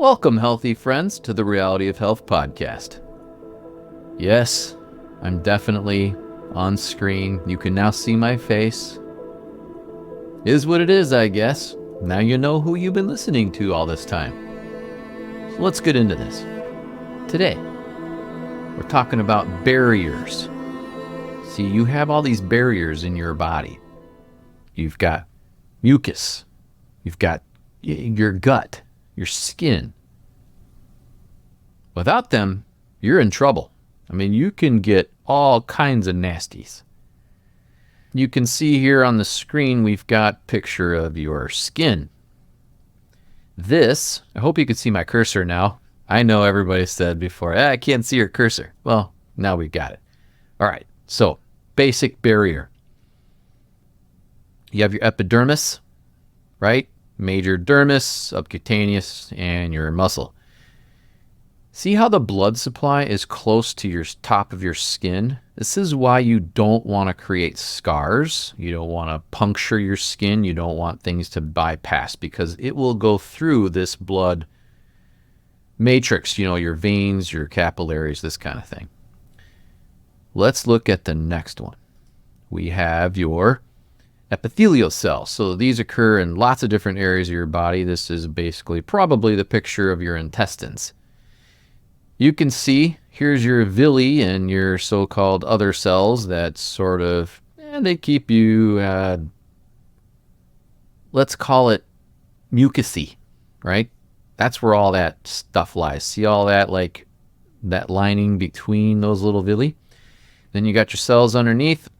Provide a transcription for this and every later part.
Welcome, healthy friends, to the Reality of Health podcast. Yes, I'm definitely on screen. You can now see my face. Is what it is, I guess. Now you know who you've been listening to all this time. So let's get into this. Today, we're talking about barriers. See, you have all these barriers in your body. You've got mucus. You've got your gut, your skin. Without them, you're in trouble. I mean, you can get all kinds of nasties. You can see here on the screen, we've got a picture of your skin. This, I hope you can see my cursor now. I know everybody said before, I can't see your cursor. Well, now we've got it. All right, so basic barrier. You have your epidermis, right? Major dermis, subcutaneous, and your muscle. See how the blood supply is close to your top of your skin? This is why you don't want to create scars. You don't want to puncture your skin. You don't want things to bypass because it will go through this blood matrix, your veins, your capillaries, this kind of thing. Let's look at the next one. We have your epithelial cells. So these occur in lots of different areas of your body. This is basically probably the picture of your intestines. You can see here's your villi and your so-called other cells that sort of, they keep you, let's call it mucousy, right? That's where all that stuff lies. See all that, like that lining between those little villi? Then you got your cells underneath,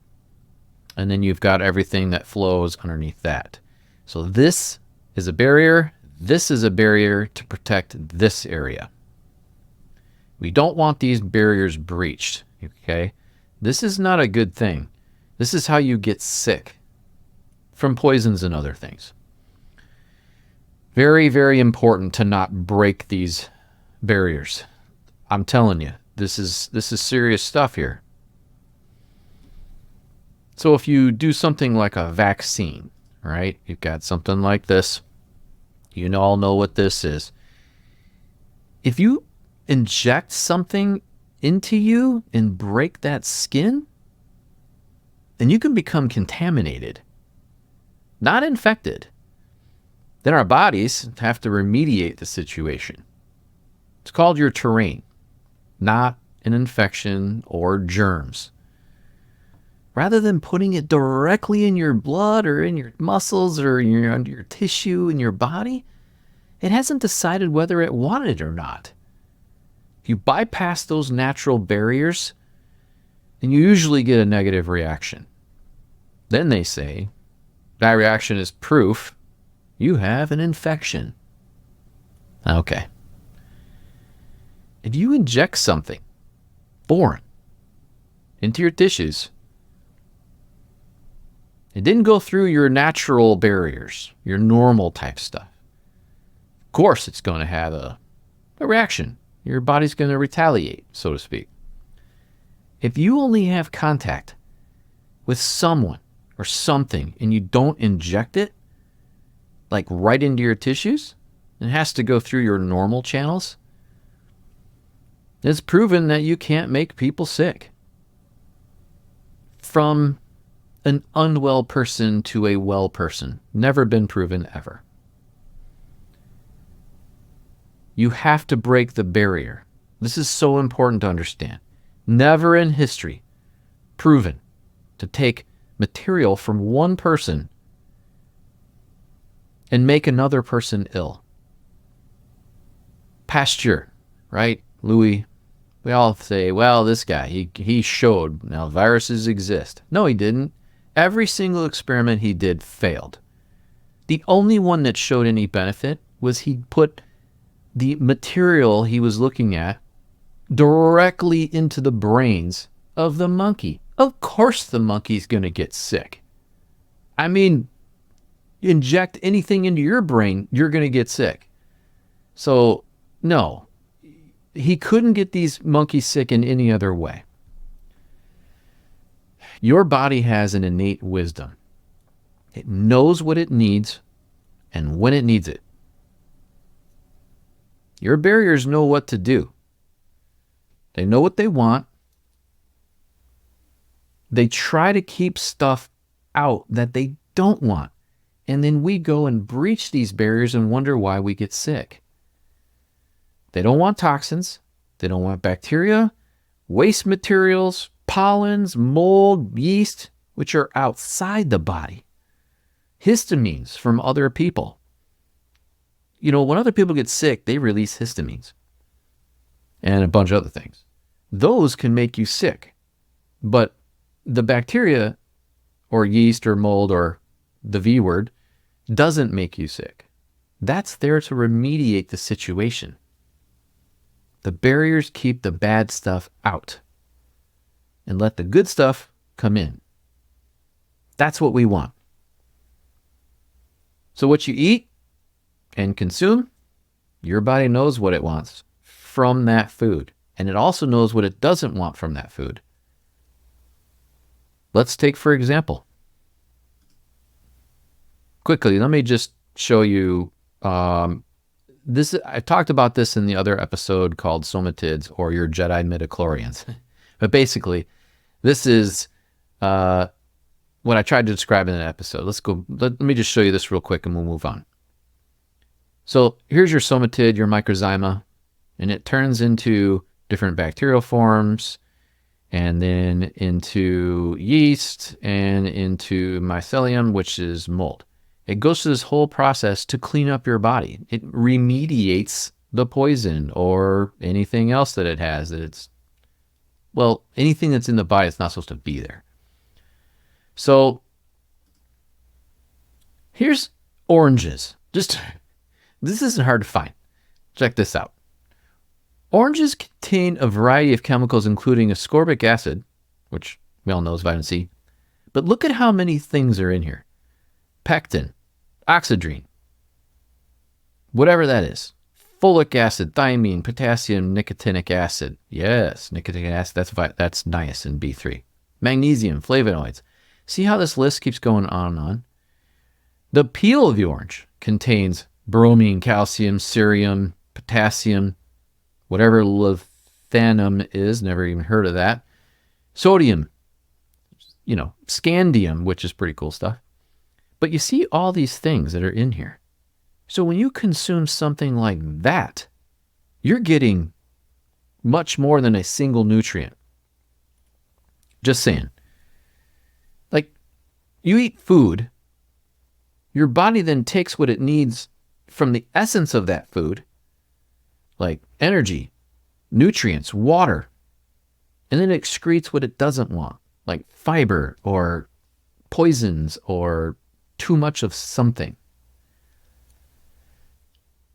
and then you've got everything that flows underneath that. So this is a barrier. This is a barrier to protect this area. We don't want these barriers breached, okay? This is not a good thing. This is how you get sick from poisons and other things. Very, very important to not break these barriers. I'm telling you, this is serious stuff here. So if you do something like a vaccine, right? You've got something like this. You all know what this is. If you inject something into you and break that skin, then you can become contaminated, not infected. Then our bodies have to remediate the situation. It's called your terrain, not an infection or germs. Rather than putting it directly in your blood or in your muscles or under your tissue in your body, it hasn't decided whether it wanted it or not. If you bypass those natural barriers, then you usually get a negative reaction. Then they say, that reaction is proof you have an infection. Okay. If you inject something foreign into your tissues, it didn't go through your natural barriers, your normal type stuff. Of course, it's going to have a reaction. Your body's going to retaliate, so to speak. If you only have contact with someone or something and you don't inject it, like right into your tissues, it has to go through your normal channels, it's proven that you can't make people sick. From an unwell person to a well person. Never been proven ever. You have to break the barrier. This is so important to understand. Never in history proven to take material from one person and make another person ill. Pasteur, right? Louis, we all say, well, this guy, he showed now viruses exist. No, he didn't. Every single experiment he did failed. The only one that showed any benefit was he put the material he was looking at directly into the brains of the monkey. Of course the monkey's going to get sick. I mean, inject anything into your brain, you're going to get sick. So, no, he couldn't get these monkeys sick in any other way. Your body has an innate wisdom. It knows what it needs and when it needs it. Your barriers know what to do. They know what they want. They try to keep stuff out that they don't want. And then we go and breach these barriers and wonder why we get sick. They don't want toxins. They don't want bacteria, waste materials, pollens, mold, yeast, which are outside the body. Histamines from other people. When other people get sick, they release histamines and a bunch of other things. Those can make you sick. But the bacteria or yeast or mold or the V word doesn't make you sick. That's there to remediate the situation. The barriers keep the bad stuff out and let the good stuff come in. That's what we want. So what you eat and consume, your body knows what it wants from that food. And it also knows what it doesn't want from that food. Let's take, for example, quickly, let me just show you this. I talked about this in the other episode called Somatids, or your Jedi midichlorians. But basically, this is what I tried to describe in that episode. Let me just show you this real quick and we'll move on. So here's your somatid, your microzyma, and it turns into different bacterial forms, and then into yeast, and into mycelium, which is mold. It goes through this whole process to clean up your body. It remediates the poison or anything else that it has. Anything that's in the body that's not supposed to be there. So here's oranges. This isn't hard to find. Check this out. Oranges contain a variety of chemicals, including ascorbic acid, which we all know is vitamin C. But look at how many things are in here. Pectin, oxidrine, whatever that is. Folic acid, thiamine, potassium, nicotinic acid. Yes, nicotinic acid, that's niacin, B3. Magnesium, flavonoids. See how this list keeps going on and on? The peel of the orange contains bromine, calcium, cerium, potassium, whatever lanthanum is, never even heard of that. Sodium, scandium, which is pretty cool stuff. But you see all these things that are in here. So when you consume something like that, you're getting much more than a single nutrient. Just saying. Like, you eat food, your body then takes what it needs from the essence of that food, like energy, nutrients, water, and then it excretes what it doesn't want, like fiber or poisons or too much of something.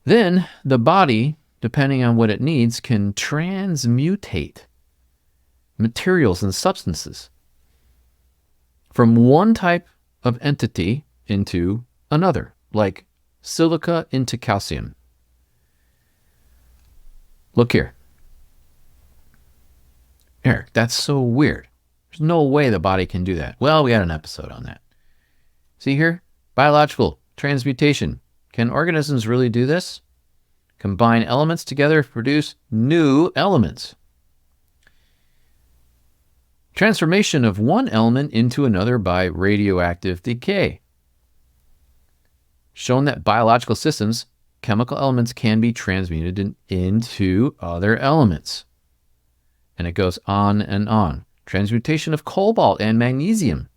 Then the body, depending on what it needs, can transmutate materials and substances from one type of entity into another, like silica into calcium. Look here. Eric, that's so weird. There's no way the body can do that. Well, we had an episode on that. See here? Biological transmutation. Can organisms really do this? Combine elements together to produce new elements. Transformation of one element into another by radioactive decay. Shown that biological systems, chemical elements can be transmuted into other elements. And it goes on and on. Transmutation of cobalt and magnesium.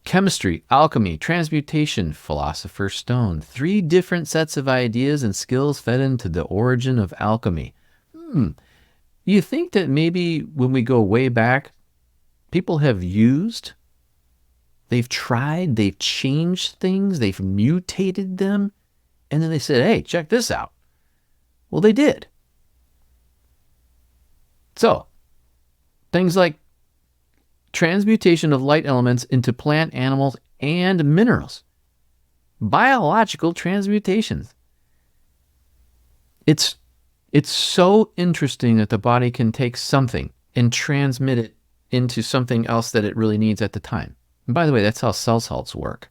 Chemistry, alchemy, transmutation, philosopher's stone. 3 different sets of ideas and skills fed into the origin of alchemy. You think that maybe when we go way back, people have used, they've tried, they've changed things, they've mutated them, and then they said, hey, check this out. Well, they did. So, things like transmutation of light elements into plant, animals, and minerals. Biological transmutations. It's so interesting that the body can take something and transmit it into something else that it really needs at the time. And by the way, that's how cell salts work.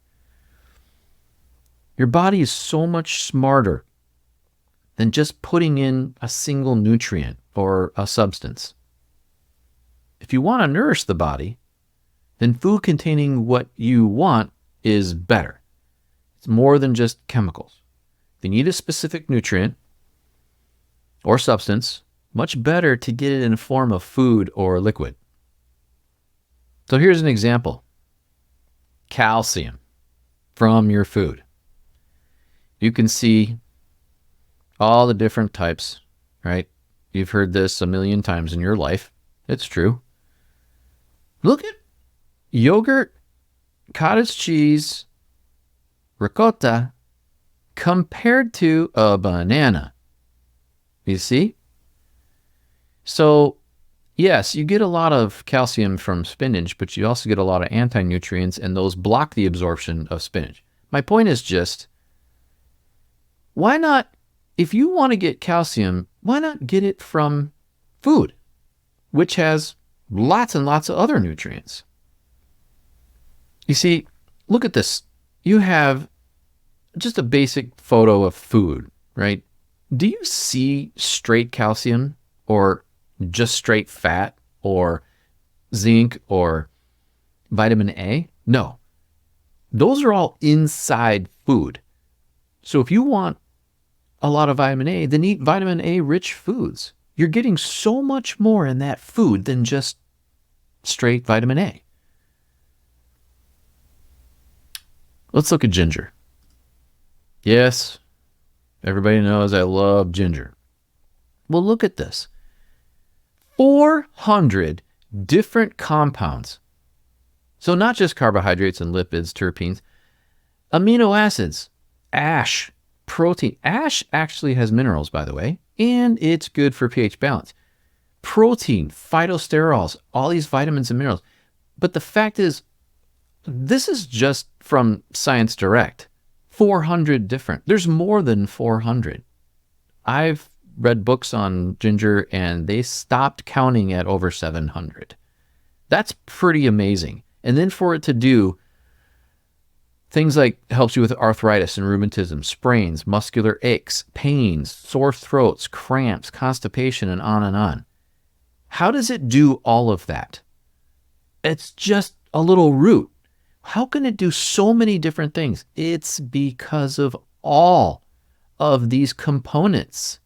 Your body is so much smarter than just putting in a single nutrient or a substance. If you want to nourish the body, then food containing what you want is better. It's more than just chemicals. If you need a specific nutrient or substance, much better to get it in the form of food or liquid. So here's an example. Calcium from your food. You can see all the different types, right? You've heard this a million times in your life. It's true. Look at yogurt, cottage cheese, ricotta compared to a banana. You see? So, yes, you get a lot of calcium from spinach, but you also get a lot of anti-nutrients, and those block the absorption of spinach. My point is just, why not, if you want to get calcium, why not get it from food, which has lots and lots of other nutrients? You see, look at this. You have just a basic photo of food, right? Do you see straight calcium or just straight fat or zinc or vitamin A? No. Those are all inside food. So if you want a lot of vitamin A, then eat vitamin A rich foods. You're getting so much more in that food than just straight vitamin A. Let's look at ginger. Yes, everybody knows I love ginger. Well, look at this. 400 different compounds. So not just carbohydrates and lipids, terpenes, amino acids, ash, protein. Ash actually has minerals, by the way, and it's good for pH balance. Protein, phytosterols, all these vitamins and minerals. But the fact is, this is just from Science Direct. 400 different. There's more than 400. I've read books on ginger and they stopped counting at over 700. That's pretty amazing. And then for it to do things like helps you with arthritis and rheumatism, sprains, muscular aches, pains, sore throats, cramps, constipation, and on and on. How does it do all of that? It's just a little root. How can it do so many different things? It's because of all of these components,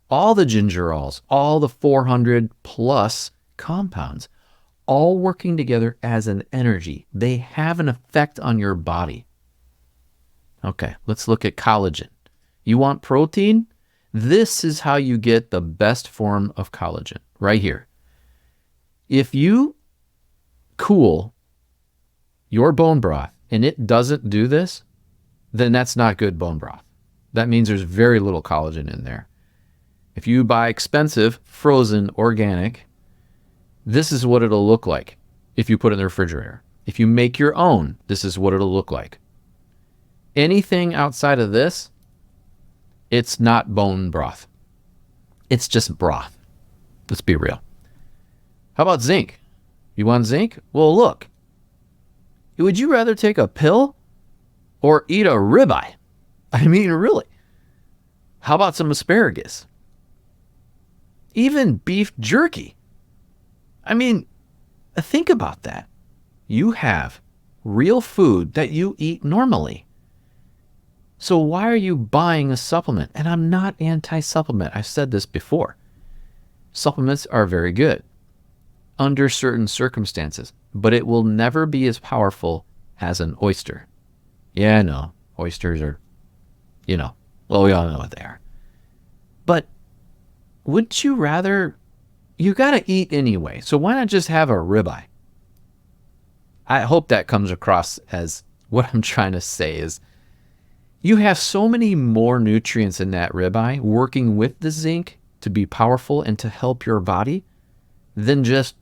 all the gingerols, all the 400 plus compounds, all working together as an energy. They have an effect on your body. Okay, let's look at collagen. You want protein? This is how you get the best form of collagen, right here. If you cool your bone broth and it doesn't do this, then that's not good bone broth. That means there's very little collagen in there. If you buy expensive, frozen, organic, this is what it'll look like if you put it in the refrigerator. If you make your own, this is what it'll look like. Anything outside of this, it's not bone broth. It's just broth. Let's be real. How about zinc? You want zinc? Well, look. Would you rather take a pill or eat a ribeye? I mean, really. How about some asparagus? Even beef jerky. I mean, think about that. You have real food that you eat normally. So why are you buying a supplement? And I'm not anti-supplement. I've said this before. Supplements are very good under certain circumstances, but it will never be as powerful as an oyster. Yeah, I know. Oysters are, well, we all know what they are. But wouldn't you rather, you got to eat anyway. So why not just have a ribeye? I hope that comes across as what I'm trying to say is you have so many more nutrients in that ribeye working with the zinc to be powerful and to help your body than just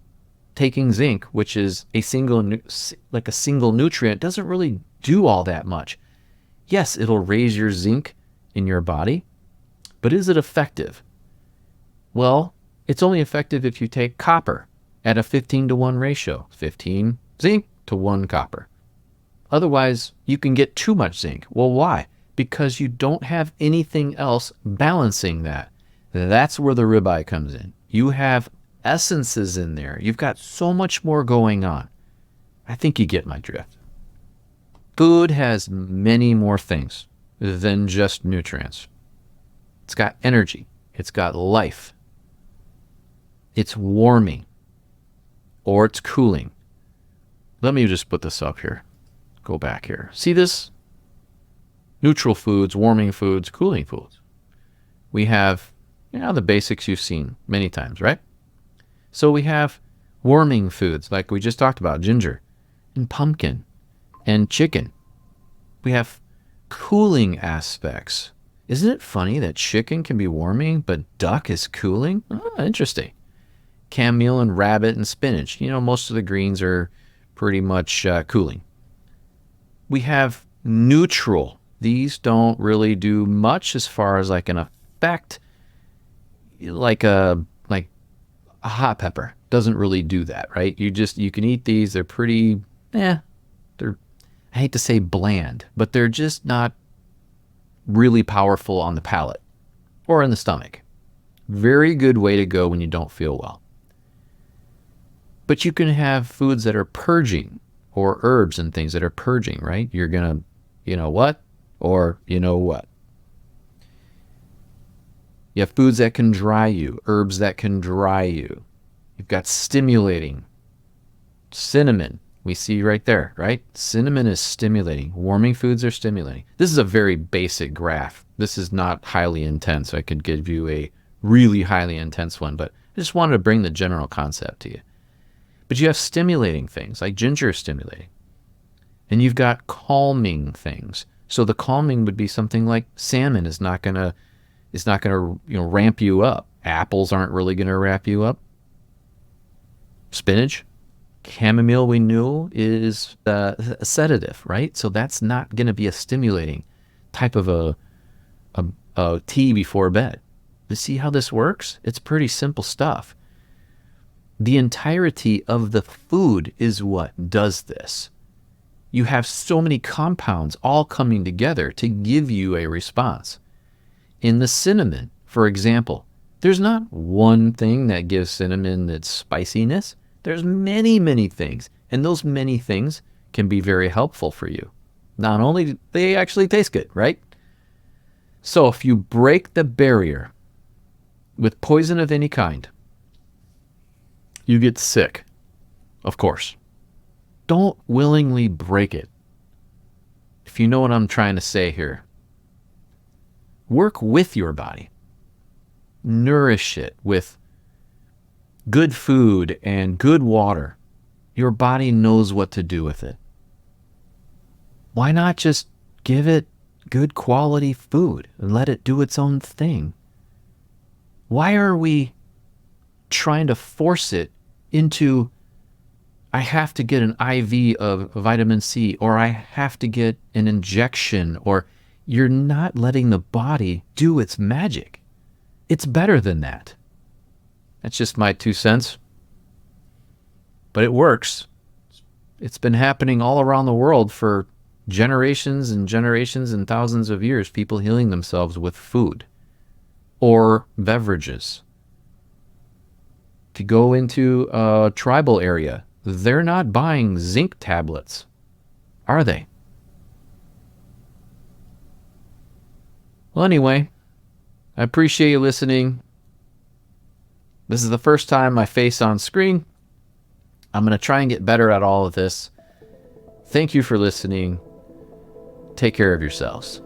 taking zinc, which is a single nutrient, doesn't really do all that much. Yes, it'll raise your zinc in your body, but is it effective? Well, it's only effective if you take copper at a 15-to-1 ratio, 15 zinc to 1 copper. Otherwise, you can get too much zinc. Well, why? because you don't have anything else balancing that. That's where the ribeye comes in. You have essences in there. You've got so much more going on. I think you get my drift. Food has many more things than just nutrients. It's got energy. It's got life. It's warming or it's cooling. Let me just put this up here. Go back here. See this? Neutral foods, warming foods, cooling foods. We have, the basics you've seen many times, right? So we have warming foods like we just talked about, ginger and pumpkin and chicken. We have cooling aspects. Isn't it funny that chicken can be warming, but duck is cooling? Oh, interesting. Chamomile and rabbit and spinach. Most of the greens are pretty much cooling. We have neutral. These don't really do much as far as like an effect, like a hot pepper doesn't really do that, right? You can eat these. They're pretty, they're, I hate to say bland, but they're just not really powerful on the palate or in the stomach. Very good way to go when you don't feel well. But you can have foods that are purging or herbs and things that are purging, right? You're going to, or you know what. You have foods that can dry you, herbs that can dry you. You've got stimulating. Cinnamon, we see right there, right? Cinnamon is stimulating. Warming foods are stimulating. This is a very basic graph. This is not highly intense. I could give you a really highly intense one, but I just wanted to bring the general concept to you. But you have stimulating things, like ginger is stimulating. And you've got calming things. So the calming would be something like salmon is not gonna ramp you up. Apples aren't really gonna ramp you up. Spinach, chamomile we knew is a sedative, right? So that's not gonna be a stimulating type of a tea before bed. You see how this works? It's pretty simple stuff. The entirety of the food is what does this. You have so many compounds all coming together to give you a response. In the cinnamon, for example, there's not one thing that gives cinnamon its spiciness. There's many, many things. And those many things can be very helpful for you. Not only do they actually taste good, right? So if you break the barrier with poison of any kind, you get sick, of course. Don't willingly break it. If you know what I'm trying to say here. Work with your body. Nourish it with good food and good water. Your body knows what to do with it. Why not just give it good quality food and let it do its own thing? Why are we trying to force it into, I have to get an IV of vitamin C, or I have to get an injection, or you're not letting the body do its magic. It's better than that. That's just my 2 cents. But it works. It's been happening all around the world for generations and generations and thousands of years, people healing themselves with food or beverages. If you go into a tribal area, they're not buying zinc tablets, are they? Well, anyway, I appreciate you listening. This is the first time my face on screen. I'm going to try and get better at all of this. Thank you for listening. Take care of yourselves.